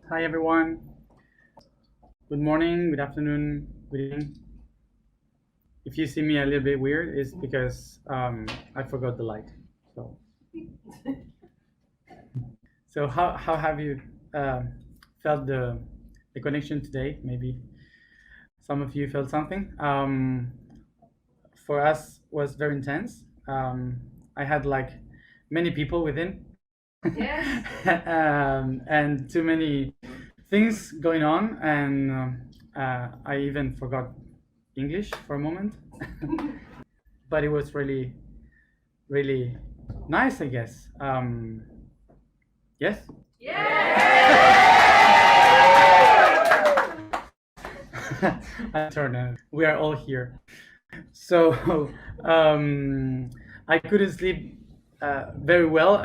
Hi everyone. Good morning, good afternoon, good evening. If you see me a little bit weird, it's because I forgot the light. So, so how have you felt the connection today? Maybe some of you felt something. For us was very intense. I had like many people within, Yes. and too many things going on, and I even forgot English for a moment. But it was really, really nice, I guess. Yes. I turn. We are all here. So I couldn't sleep very well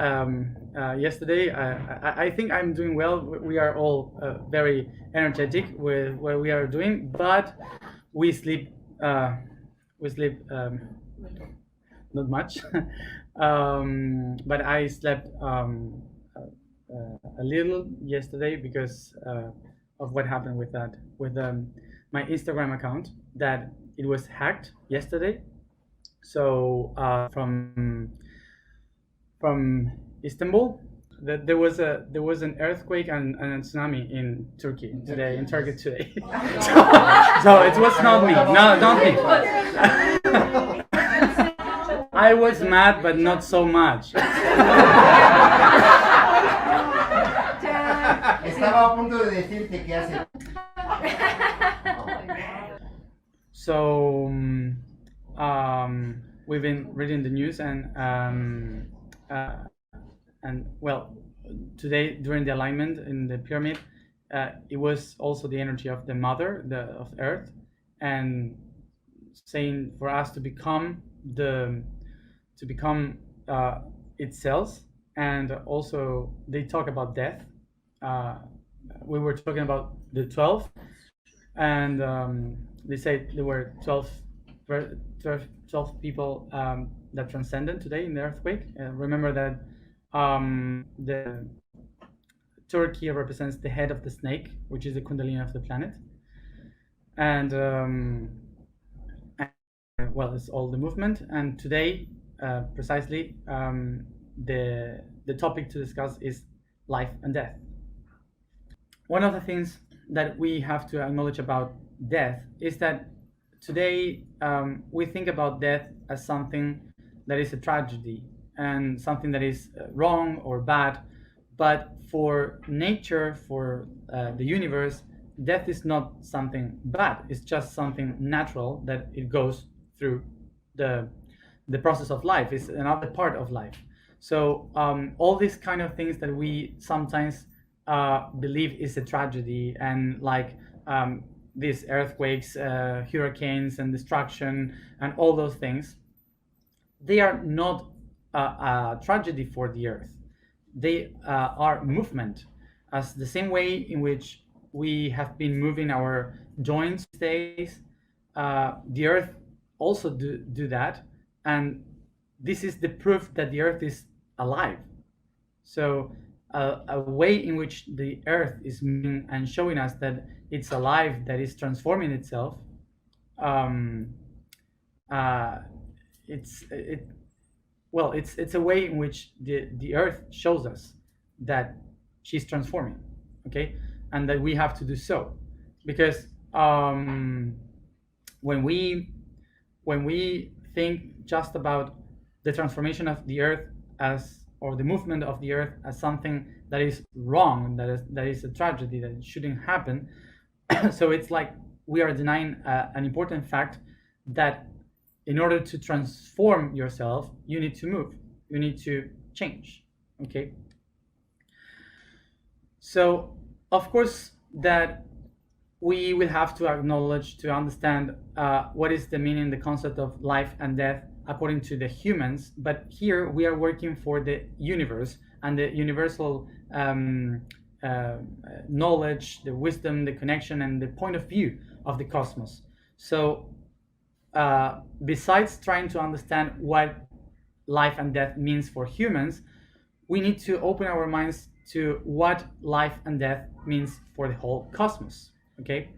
yesterday. I think I'm doing well. We are all very energetic with what we are doing, but we sleep. We sleep not much. But I slept a little yesterday because of what happened with that with my Instagram account, that it was hacked yesterday. So from Istanbul, that there was an earthquake and a tsunami in Turkey today. In Turkey today, so it was not me. No, don't think. I was mad, but not so much. Estaba a punto de decirte que hace. So we've been reading the news, and well, today during the alignment in the pyramid, it was also the energy of the mother, of Earth, and saying for us to become itself. And also they talk about death. We were talking about the 12, and they say there were 12 people that transcended today in the earthquake. Remember that the Turkey represents the head of the snake, which is the kundalini of the planet, and well, it's all the movement. And today, precisely, the topic to discuss is life and death. One of the things that we have to acknowledge about death is that today we think about death as something that is a tragedy and something that is wrong or bad. But for nature, for the universe, death is not something bad. It's just something natural that it goes through the process of life. It's another part of life. So all these kind of things that we sometimes believe is a tragedy, and like these earthquakes, hurricanes, and destruction, and all those things, they are not a tragedy for the earth. They are movement, as the same way in which we have been moving our joints these days. The earth also do that, and this is the proof that the earth is alive. So a way in which the earth is moving and showing us that it's alive, that is transforming itself, it's a way in which the earth shows us that she's transforming, okay, and that we have to do so, because when we think just about the transformation of the earth as, or the movement of the earth as something that is wrong, that is a tragedy, that it shouldn't happen, so it's like we are denying an important fact, that in order to transform yourself, you need to move, you need to change, okay? So of course that we will have to acknowledge, to understand what is the meaning, the concept of life and death according to the humans. But here we are working for the universe and the universal knowledge, the wisdom, the connection, and the point of view of the cosmos. So besides trying to understand what life and death means for humans, we need to open our minds to what life and death means for the whole cosmos. Okay,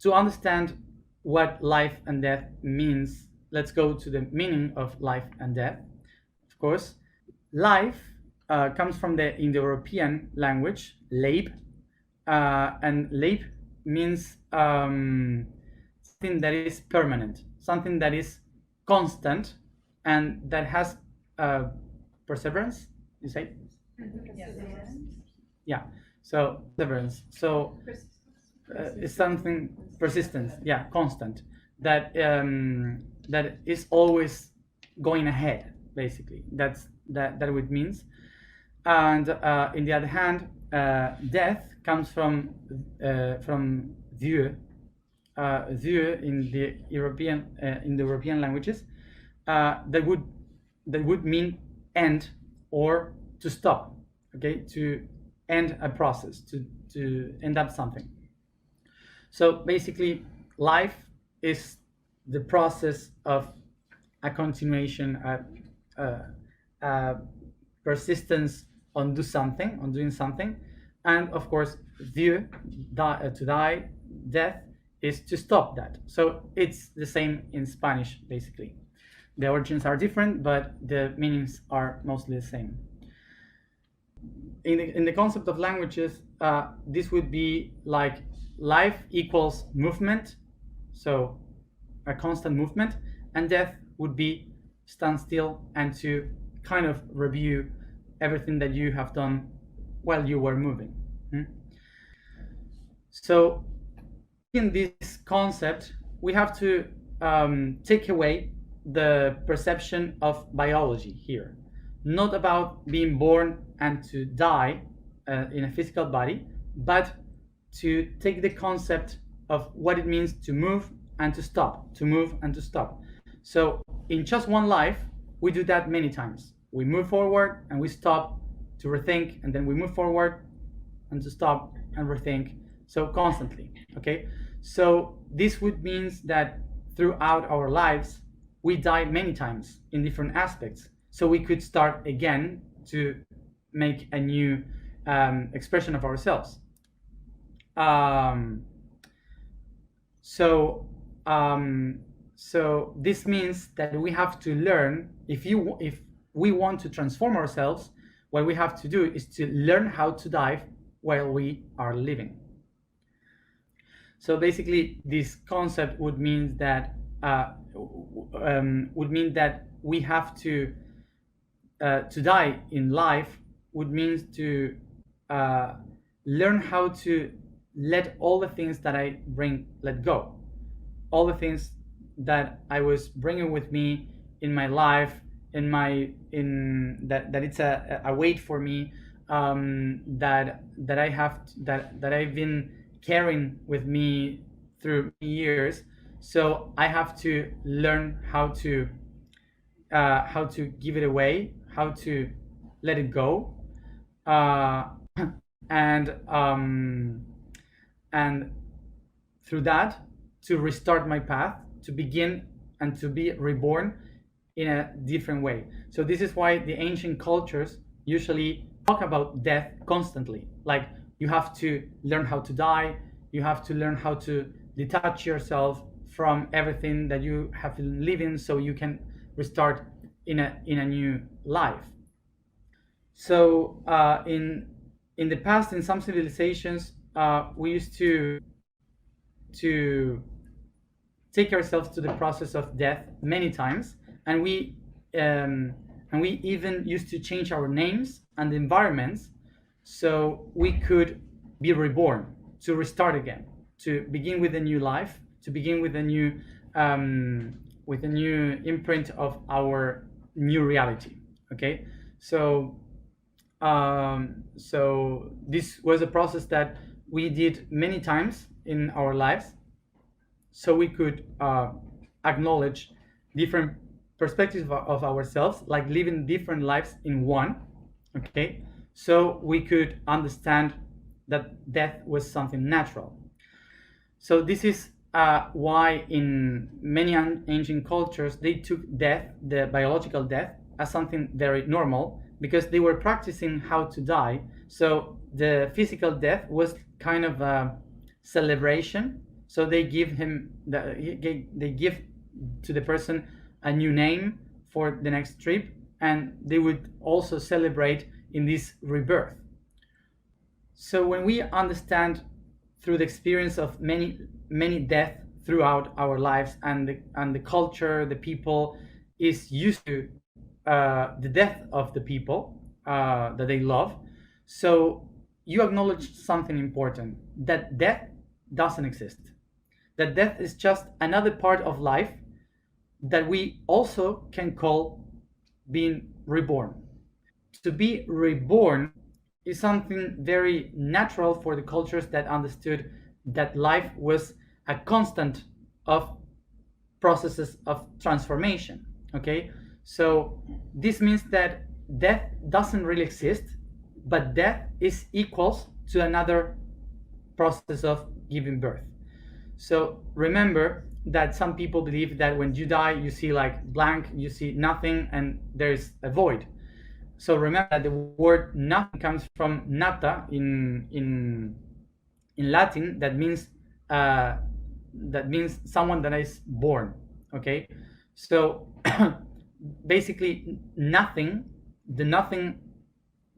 to understand what life and death means, let's go to the meaning of life and death. Of course, life comes from the Indo-European language leib, and leib means something that is permanent, something that is constant, and that has perseverance. You say? Yeah. So perseverance. So it's something persistent. Yeah, constant. That that is always going ahead. Basically, that what it means. And in the other hand, death comes from Dieu. Dieu in the European languages, that would mean end or to stop. Okay, to end a process, to end up something. So basically, life is the process of a continuation, persistence on doing something, and of course, to die, death is to stop that. So it's the same in Spanish, basically. The origins are different, but the meanings are mostly the same. In the concept of languages, this would be like life equals movement, so a constant movement, and death would be stand still and to kind of review everything that you have done while you were moving. So in this concept, we have to take away the perception of biology here, not about being born and to die in a physical body, but to take the concept of what it means to move and to stop, to move and to stop. So in just one life, we do that many times. We move forward and we stop to rethink, and then we move forward and to stop and rethink. So constantly, okay? So this would mean that throughout our lives, we die many times in different aspects. So we could start again to make a new expression of ourselves. So this means that we have to learn, if we want to transform ourselves, what we have to do is to learn how to die while we are living. So basically, this concept would mean that we have to die in life would mean to learn how to let all the things that I bring let go, all the things that I was bringing with me in my life, that it's a weight for me, that I've been carrying with me through years. So I have to learn how to give it away, how to let it go, and through that to restart my path, to begin and to be reborn in a different way. So this is why the ancient cultures usually talk about death constantly. Like, you have to learn how to die, you have to learn how to detach yourself from everything that you have been living, so you can restart in a new life. So in the past, in some civilizations, we used to take ourselves to the process of death many times, and we even used to change our names and environments so we could be reborn, to restart again, to begin with a new life, to begin with a new imprint of our new reality. Okay, so this was a process that we did many times in our lives, so we could acknowledge different perspectives of ourselves, like living different lives in one. Okay, so we could understand that death was something natural. So this is why in many ancient cultures they took death, the biological death, as something very normal, because they were practicing how to die. So the physical death was kind of a celebration. So they give to the person a new name for the next trip, and they would also celebrate in this rebirth. So when we understand through the experience of many deaths throughout our lives, and the culture, the people is used to the death of the people that they love, so you acknowledge something important, that death doesn't exist, that death is just another part of life that we also can call being reborn. To be reborn is something very natural for the cultures that understood that life was a constant of processes of transformation. Okay, so this means that death doesn't really exist, but death is equals to another process of giving birth. So remember that some people believe that when you die you see like blank, you see nothing, and there's a void. So remember that the word nothing comes from nata in Latin, that means someone that is born. Okay, so basically nothing, the nothing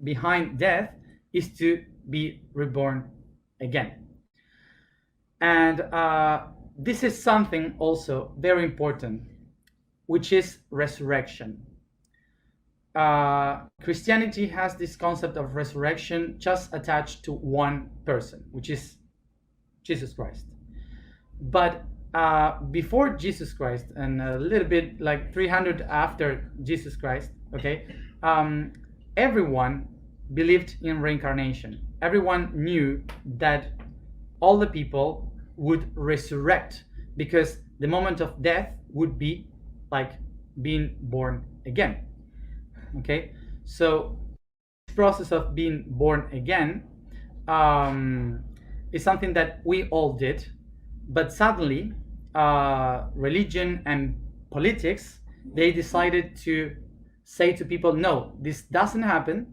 behind death is to be reborn again. And this is something also very important, which is resurrection. Christianity has this concept of resurrection just attached to one person, which is Jesus Christ. But before Jesus Christ, and a little bit like 300 after Jesus Christ, okay, everyone believed in reincarnation. Everyone knew that all the people would resurrect, because the moment of death would be like being born again. Okay, so this process of being born again is something that we all did, but suddenly religion and politics, they decided to say to people, no, this doesn't happen,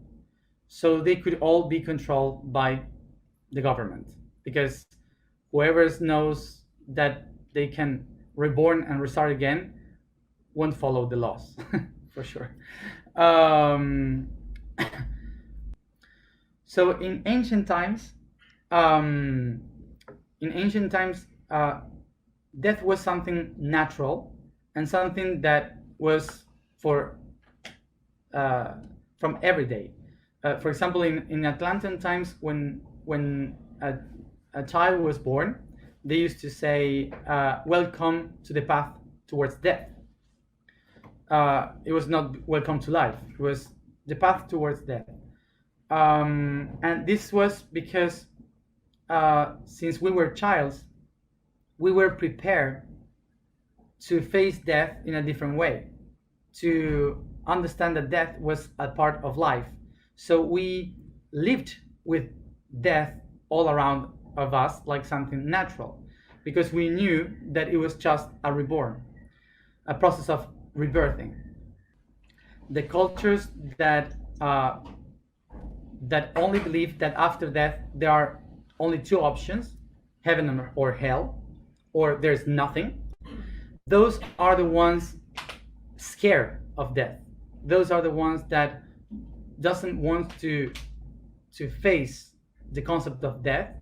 so they could all be controlled by the government, because whoever knows that they can reborn and restart again won't follow the laws for sure. So in ancient times, death was something natural and something that was for from every day. For example, in Atlantean times, when a child was born, they used to say, "Welcome to the path towards death." It was not welcome to life; it was the path towards death. And this was because since we were childs, we were prepared to face death in a different way, to understand that death was a part of life. So we lived with death all around of us like something natural, because we knew that it was just a reborn, a process of rebirthing. The cultures that only believe that after death there are only two options, heaven or hell, or there's nothing, those are the ones scared of death. Those are the ones that doesn't want to face the concept of death.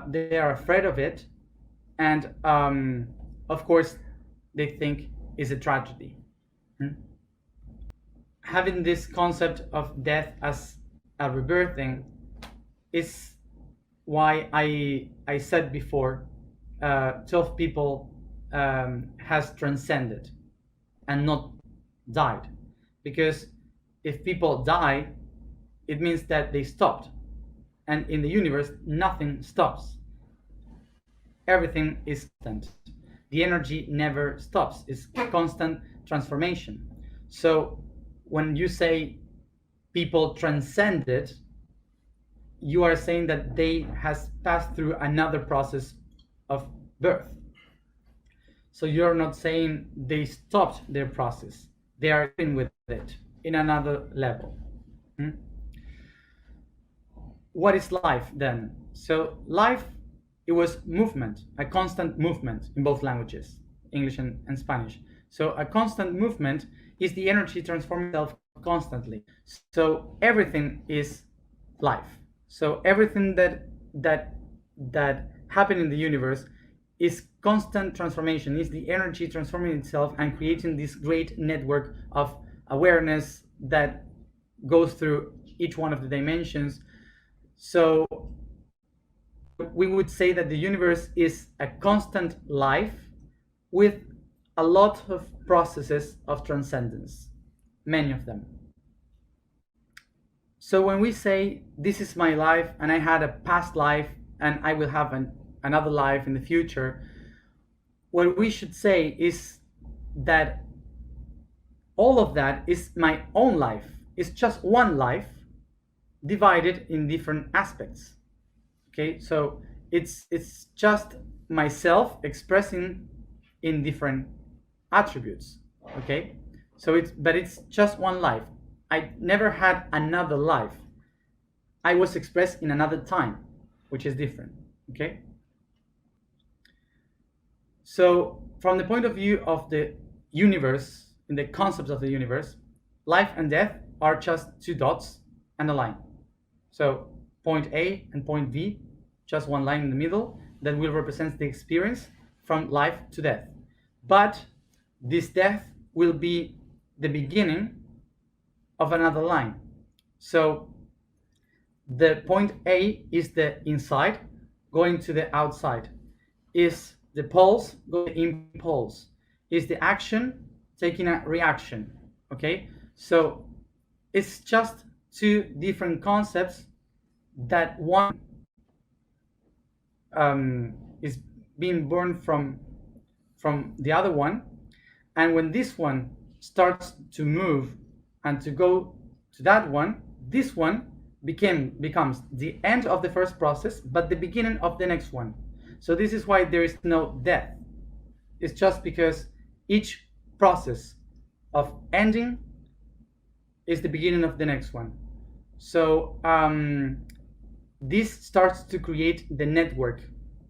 They are afraid of it, and of course they think it's a tragedy. Having this concept of death as a rebirthing is why I said before 12 people has transcended and not died, because if people die, it means that they stopped, and in the universe nothing stops. Everything is constant. The energy never stops. It's constant transformation. So when you say people transcended, you are saying that they has passed through another process of birth. So you're not saying they stopped their process. They are in with it in another level. Hmm? What is life then? So life, it was movement, a constant movement in both languages, English and Spanish. So a constant movement is the energy transforming itself constantly. So everything is life. So everything that happened in the universe is constant transformation, is the energy transforming itself and creating this great network of awareness that goes through each one of the dimensions. So we would say that the universe is a constant life with a lot of processes of transcendence, many of them. So when we say this is my life and I had a past life and I will have another life in the future, what we should say is that all of that is my own life. It's just one life divided in different aspects. Okay, so it's just myself expressing in different attributes. Okay, so it's just one life. I never had another life. I was expressed in another time, which is different. Okay, so from the point of view of the universe, in the concepts of the universe, life and death are just two dots and a line. So point A and point B, just one line in the middle that will represent the experience from life to death. But this death will be the beginning of another line. So the point A is the inside going to the outside, is the pulse going to impulse, is the action taking a reaction. Okay, so it's just two different concepts that one is being born from the other one, and when this one starts to move and to go to that one, this one becomes the end of the first process but the beginning of the next one. So this is why there is no death. It's just because each process of ending is the beginning of the next one. So this starts to create the network,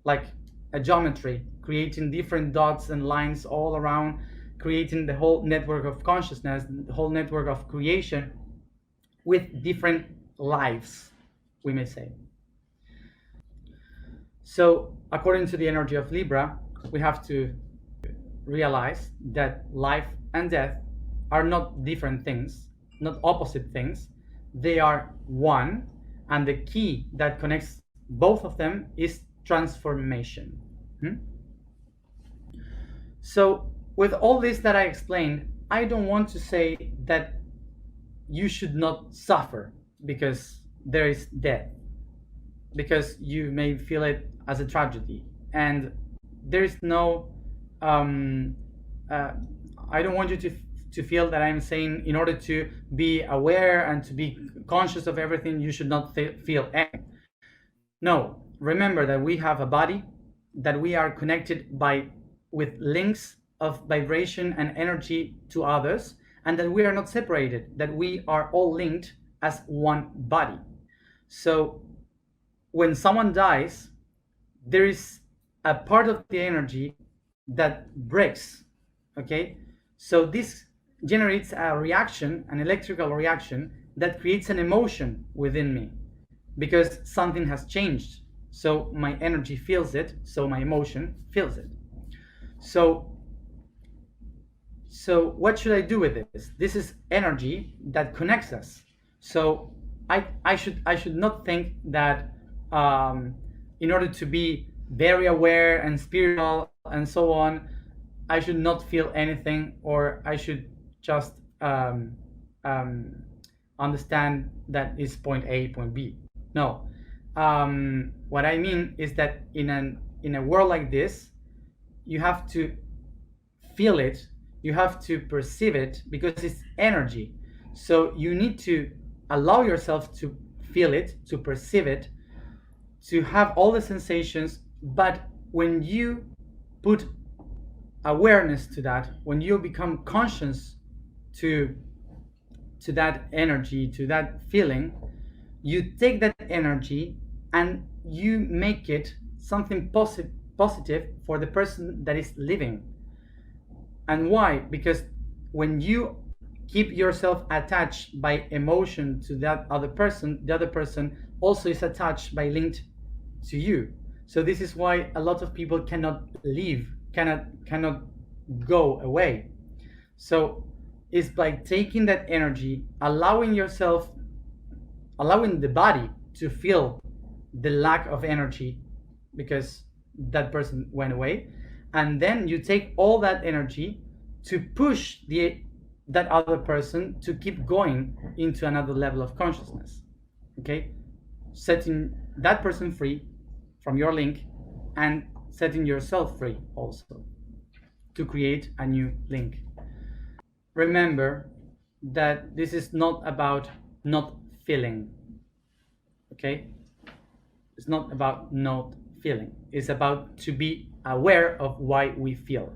like a geometry, creating different dots and lines all around, creating the whole network of consciousness, the whole network of creation with different lives, we may say. So according to the energy of Libra, we have to realize that life and death are not different things, not opposite things. They are one, and the key that connects both of them is transformation. So with all this that I explained, I don't want to say that you should not suffer because there is death, because you may feel it as a tragedy, and there is no I don't want you to feel that I'm saying in order to be aware and to be conscious of everything you should not feel anything. No, remember that we have a body, that we are connected with links of vibration and energy to others, and that we are not separated, that we are all linked as one body. So when someone dies, there is a part of the energy that breaks. Okay, so this generates a reaction, an electrical reaction that creates an emotion within me because something has changed. So my energy feels it, so my emotion feels it. So what should I do with this? This is energy that connects us. So I should not think that in order to be very aware and spiritual and so on, I should not feel anything, or I should just understand that it's point A, point B. No. What I mean is that in a world like this, you have to feel it, you have to perceive it, because it's energy. So you need to allow yourself to feel it, to perceive it, to have all the sensations. But when you put awareness to that, when you become conscious to to that energy, to that feeling, you take that energy and you make it something positive for the person that is living. And why? Because when you keep yourself attached by emotion to that other person, the other person also is attached by linked to you. So this is why a lot of people cannot leave, cannot go away. So it's by taking that energy, allowing the body to feel the lack of energy because that person went away, and then you take all that energy to push that other person to keep going into another level of consciousness. Okay, setting that person free from your link and setting yourself free also to create a new link. Remember that this is not about not feeling. Okay, it's not about not feeling. It's about to be aware of why we feel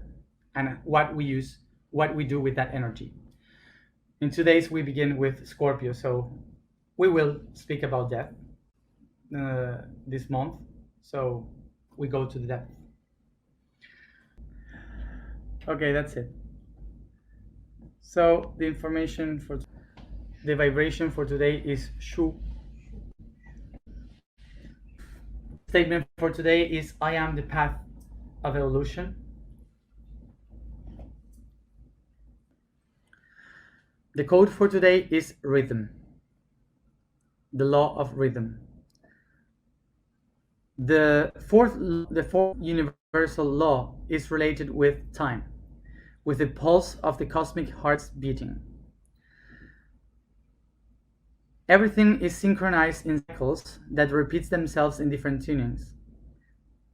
and what we do with that energy. In today's we begin with Scorpio, so we will speak about death this month. So we go to the depth. Okay, that's it. So the information for the vibration for today is Shu. Statement for today is I am the path of evolution. The code for today is rhythm. The law of rhythm. The fourth universal law is related with time, with the pulse of the cosmic heart's beating. Everything is synchronized in cycles that repeats themselves in different tunings.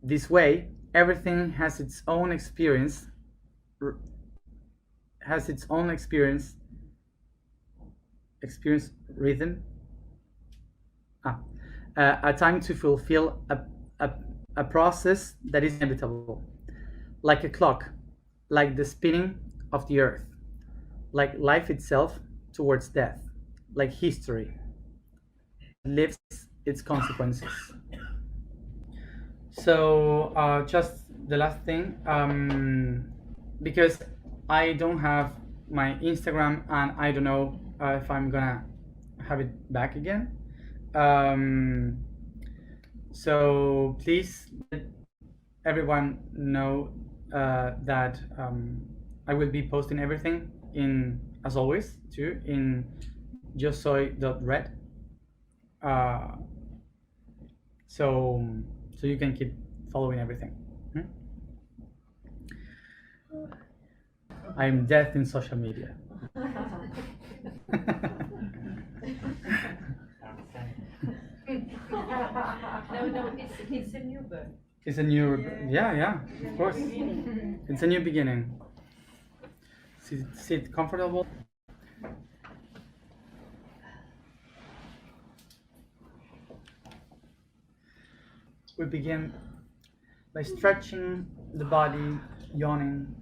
This way, everything has its own experience, rhythm, a time to fulfill a process that is inevitable, like a clock, like the spinning of the earth, like life itself towards death, like history lives its consequences. So just the last thing, because I don't have my Instagram and I don't know if I'm gonna have it back again. So please let everyone know that I will be posting everything in, as always, too, in justsoy.red. So you can keep following everything. I'm death in social media. No, it's a new birth. It's a new, yeah, of course. It's a new beginning. Sit comfortable. We begin by stretching the body, yawning.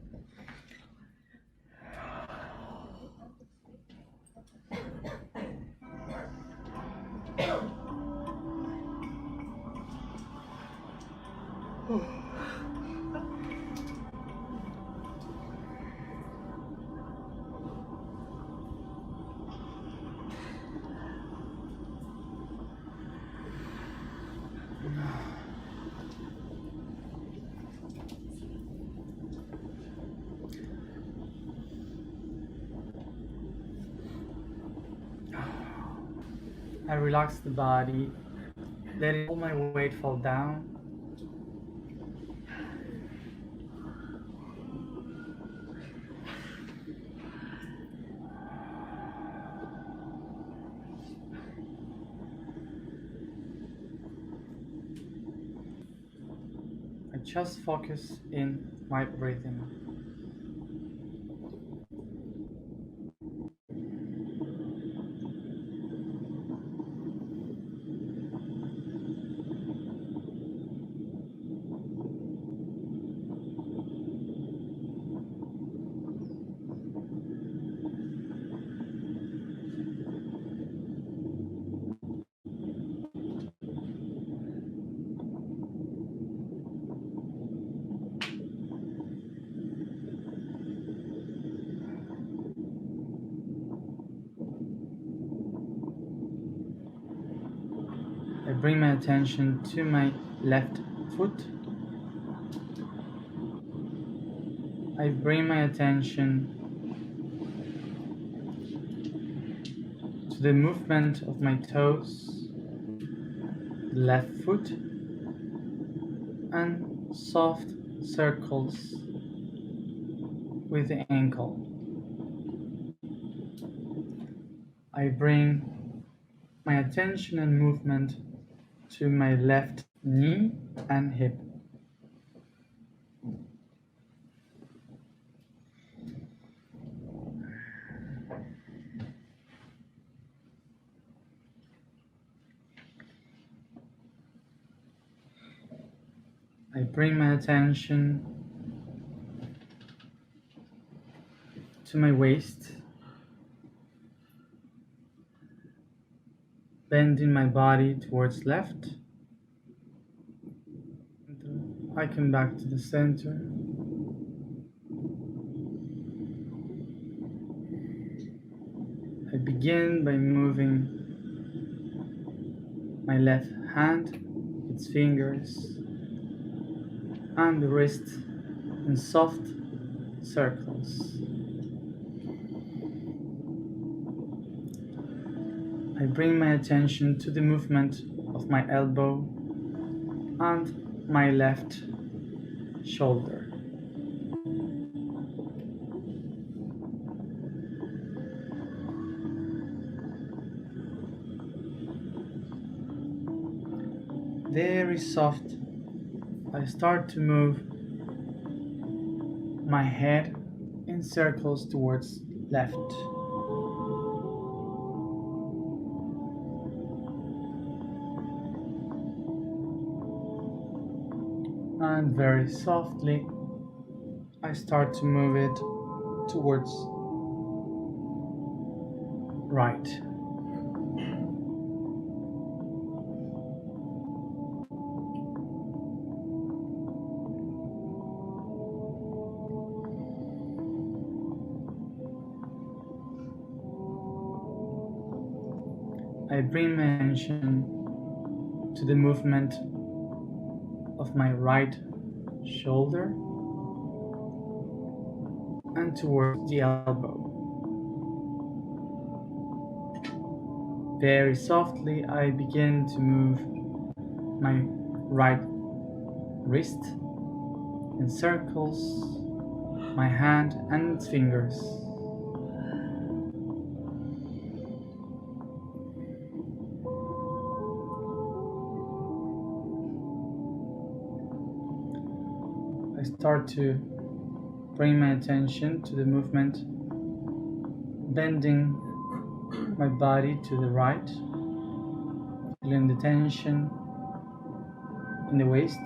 I relax the body, letting all my weight fall down. I just focus in my breathing. bring my attention to my left foot. I bring my attention to the movement of my toes, the left foot, and soft circles with the ankle. I bring my attention and movement to my left knee and hip. I bring my attention to my waist, bending my body towards left. I come back to the center. I begin by moving my left hand, its fingers, and the wrist in soft circles. I bring my attention to the movement of my elbow and my left shoulder. Very soft, I start to move my head in circles towards left. And very softly, I start to move it towards right. I bring my attention to the movement of my right shoulder and towards the elbow. Very softly, I begin to move my right wrist in circles, my hand and its fingers. I start to bring my attention to the movement, bending my body to the right, feeling the tension in the waist,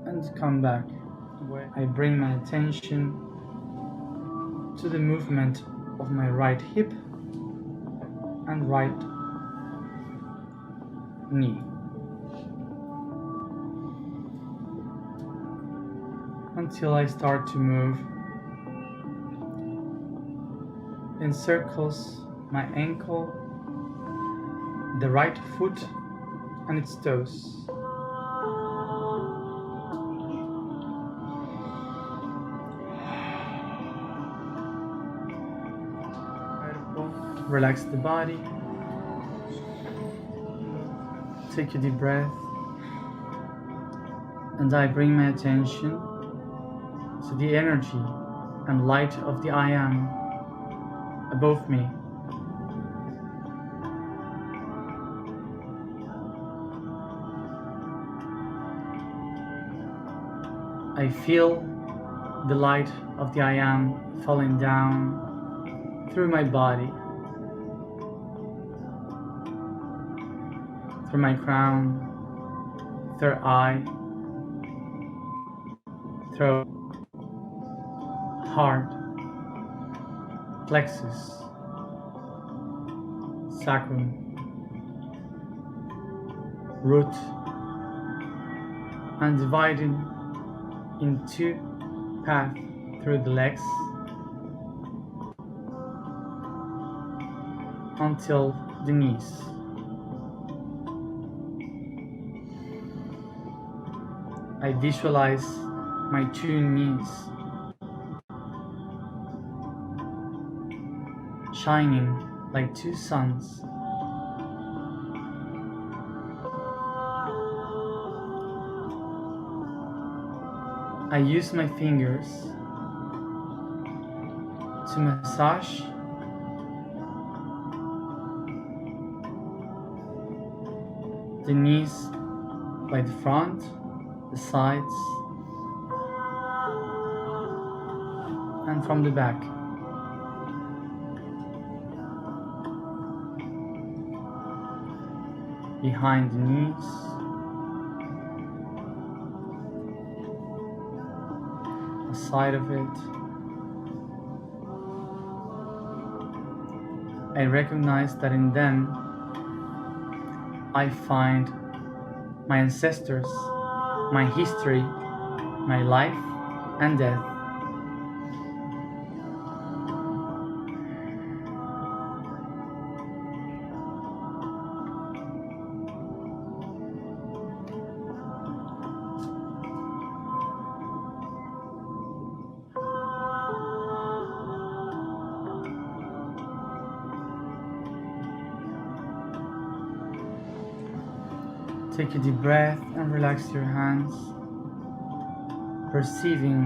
and come back. I bring my attention to the movement of my right hip and right knee. Until I start to move in circles my ankle, the right foot and its toes. Relax the body. Take a deep breath. And I bring my attention to the energy and light of the I Am above me. I feel the light of the I Am falling down through my body, through my crown, third eye, throat, heart, plexus, sacrum, root, and divided in two paths through the legs until the knees. I visualize my two knees shining like two suns. I use my fingers to massage the knees by the front, the sides, and from the back. Behind the knees, the side of it. I recognize that in them I find my ancestors, my history, my life and death. Take a deep breath and relax your hands, perceiving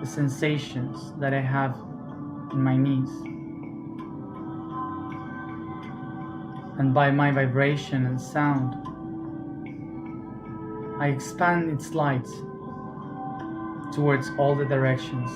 the sensations that I have in my knees. And by my vibration and sound, I expand its light towards all the directions.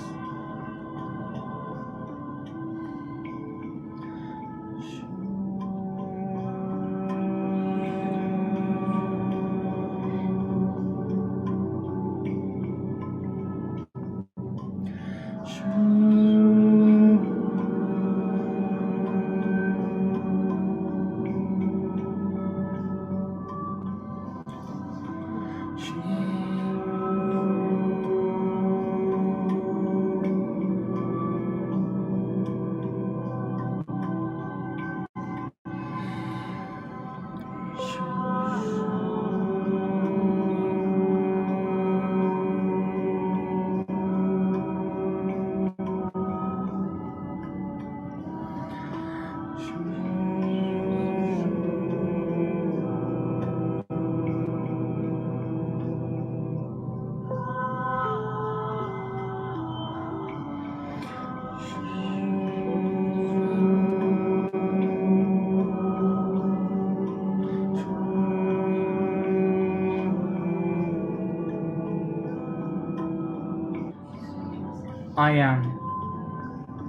I am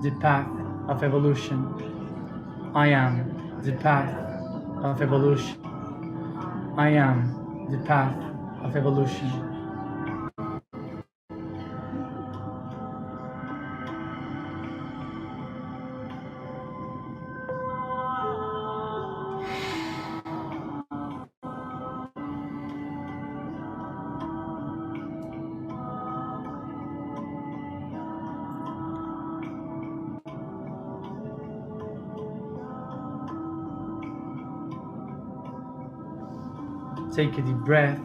the path of evolution. I am the path of evolution. I am the path of evolution. Take a deep breath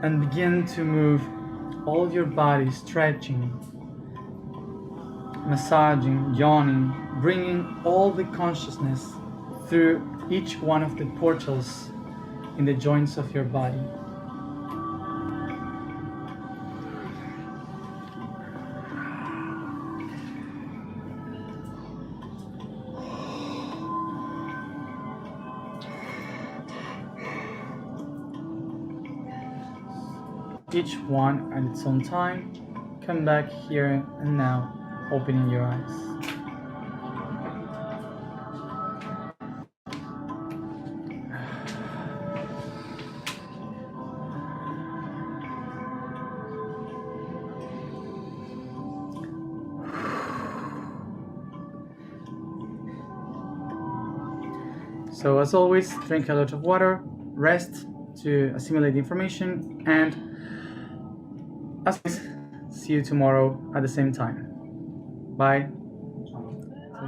and begin to move all your body, stretching, massaging, yawning, bringing all the consciousness through each one of the portals in the joints of your body. Each one at its own time. Come back here and now, opening your eyes. So as always, drink a lot of water, rest to assimilate the information, and as always, see you tomorrow at the same time. Bye.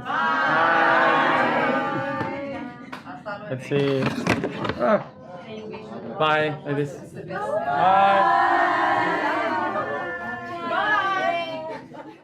Bye. Let's see. Bye, like this. Bye.